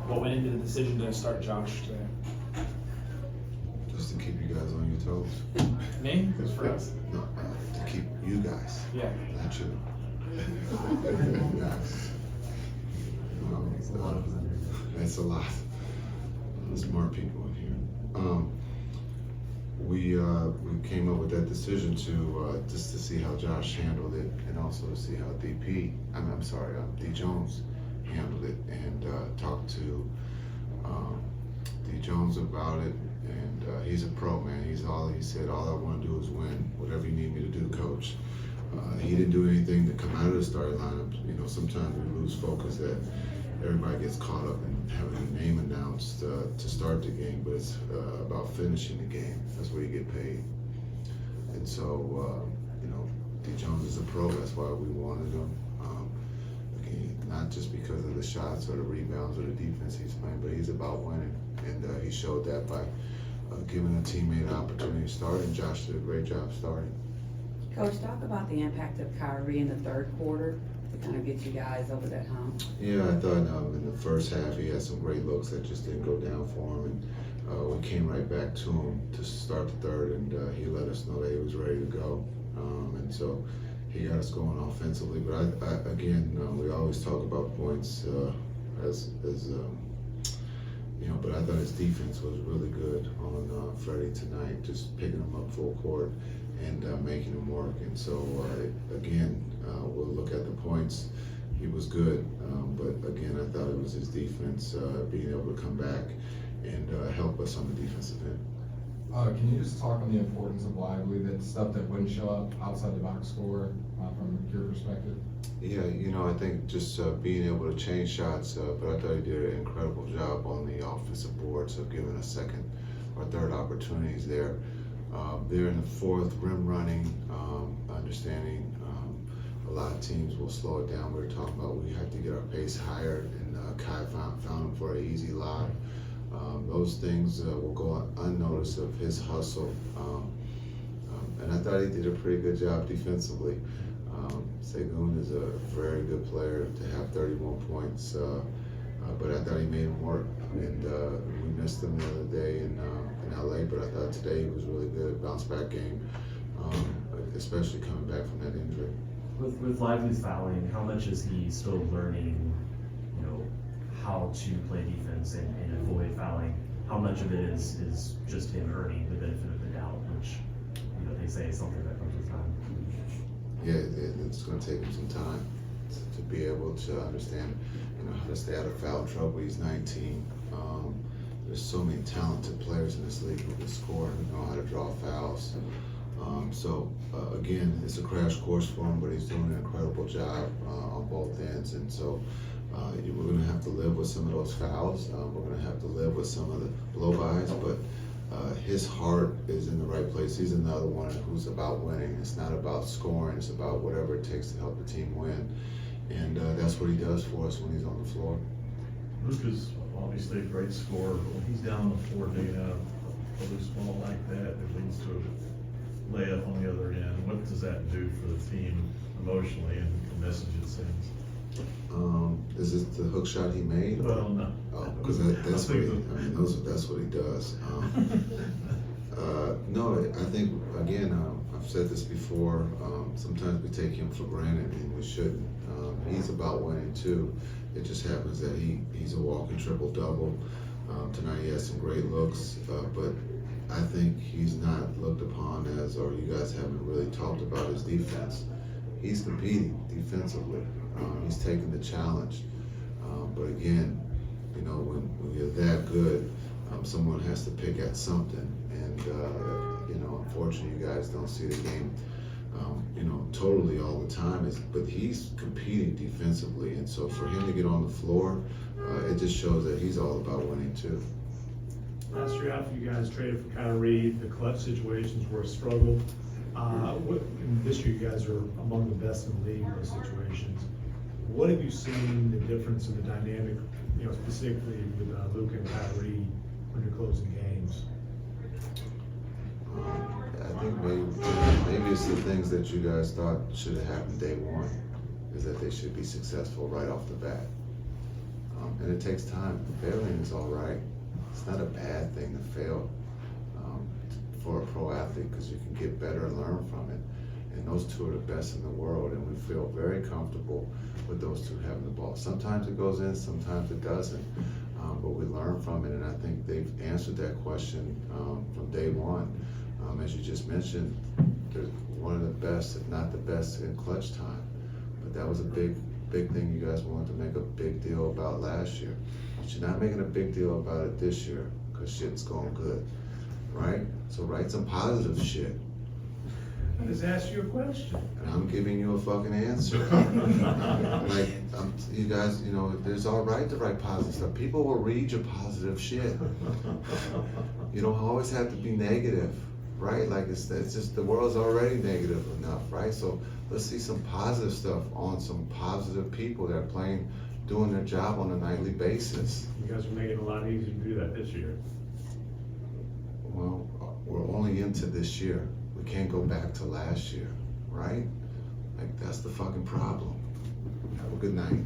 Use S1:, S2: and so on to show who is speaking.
S1: What went into the decision to start Josh today?
S2: Just to keep you guys on your toes.
S1: Me? It's for us.
S2: No, to keep you guys.
S1: Yeah.
S2: Not you.
S3: It's a lot of them.
S2: That's a lot. Smart people in here. We came up with that decision to just to see how Josh handled it, and also to see how D Jones handled it, and talked to D Jones about it. And he's a pro, man. He said, all I want to do is win. Whatever you need me to do, coach. He didn't do anything to come out of the starting lineup. You know, sometimes we lose focus that everybody gets caught up in having a name announced to start the game, but it's about finishing the game. That's where you get paid. And so, you know, D Jones is a pro. That's why we wanted him. Again, not just because of the shots or the rebounds or the defense he's playing, but he's about winning. And he showed that by giving a teammate an opportunity to start, and Josh did a great job starting.
S4: Coach, talk about the impact of Kyrie in the third quarter to kind of get you guys over that hump.
S2: Yeah, I thought in the first half he had some great looks that just didn't go down for him, and we came right back to him to start the third, and he let us know that he was ready to go, and so he got us going offensively. But I again, we always talk about points as you know, but I thought his defense was really good on Freddie tonight, just picking him up full court and making him work. And so, again, we'll look at the points. He was good, but again, I thought it was his defense being able to come back and help us on the defensive end.
S3: Can you just talk on the importance of Lively, that stuff that wouldn't show up outside the box score from your perspective?
S2: Yeah, you know, I think just being able to change shots, but I thought he did an incredible job on the offensive boards of giving us second or third opportunities there. They're in the fourth, rim running, understanding a lot of teams will slow it down. We were talking about we have to get our pace higher, and Kai found him for an easy lob. Those things will go unnoticed of his hustle. And I thought he did a pretty good job defensively. Segun is a very good player to have 31 points, but I thought he made him work. And we missed him the other day in LA, but I thought today he was really good, bounce back game, especially coming back from that injury.
S5: With Lively's fouling, how much is he still learning, you know, how to play defense and avoid fouling? How much of it is just him earning the benefit of the doubt, which, you know, they say is something that comes with time?
S2: Yeah, it's going to take him some time to be able to understand, you know, how to stay out of foul trouble. He's 19. There's so many talented players in this league who can score and know how to draw fouls. Again, it's a crash course for him, but he's doing an incredible job on both ends. And so we're going to have to live with some of those fouls. We're going to have to live with some of the blow-bys, but his heart is in the right place. He's another one who's about winning. It's not about scoring. It's about whatever it takes to help the team win. And that's what he does for us when he's on the floor.
S6: Luka's obviously a great scorer, but when he's down on the floor digging out a loose ball like that, it leads to a layup on the other end. What does that do for the team emotionally and the message it sends?
S2: Is it the hook shot he made?
S6: Well, no.
S2: Because that's what he does. No, I think, again, I've said this before, sometimes we take him for granted and we shouldn't. He's about winning too. It just happens that he's a walking triple-double. Tonight he has some great looks, but I think he's not looked upon as, or you guys haven't really talked about his defense. He's competing defensively. He's taking the challenge. But again, you know, when you're that good, someone has to pick at something. And, you know, unfortunately, you guys don't see the game, you know, totally all the time. But he's competing defensively. And so for him to get on the floor, it just shows that he's all about winning too.
S7: Last year after you guys traded for Kyrie, the clutch situations were a struggle. This year you guys are among the best in the league in those situations. What have you seen the difference in the dynamic, you know, specifically with Luka and Kyrie when you're closing games?
S2: I think maybe it's the things that you guys thought should have happened day one, is that they should be successful right off the bat. And it takes time. Failing is all right. It's not a bad thing to fail for a pro athlete, because you can get better and learn from it. And those two are the best in the world, and we feel very comfortable with those two having the ball. Sometimes it goes in, sometimes it doesn't, but we learn from it, and I think they've answered that question from day one. As you just mentioned, they're one of the best, if not the best, in clutch time. But that was a big thing you guys wanted to make a big deal about last year. But you're not making a big deal about it this year, because shit's going good, right? So write some positive shit.
S7: I just asked you a question.
S2: And I'm giving you a fucking answer. Like, you guys, you know, there's all right to write positive stuff. People will read your positive shit. You don't always have to be negative, right? Like, it's just, the world's already negative enough, right? So let's see some positive stuff on some positive people that are doing their job on a nightly basis.
S7: You guys are making it a lot easier to do that this year.
S2: Well, we're only into this year. We can't go back to last year, right? Like, that's the fucking problem. Have a good night.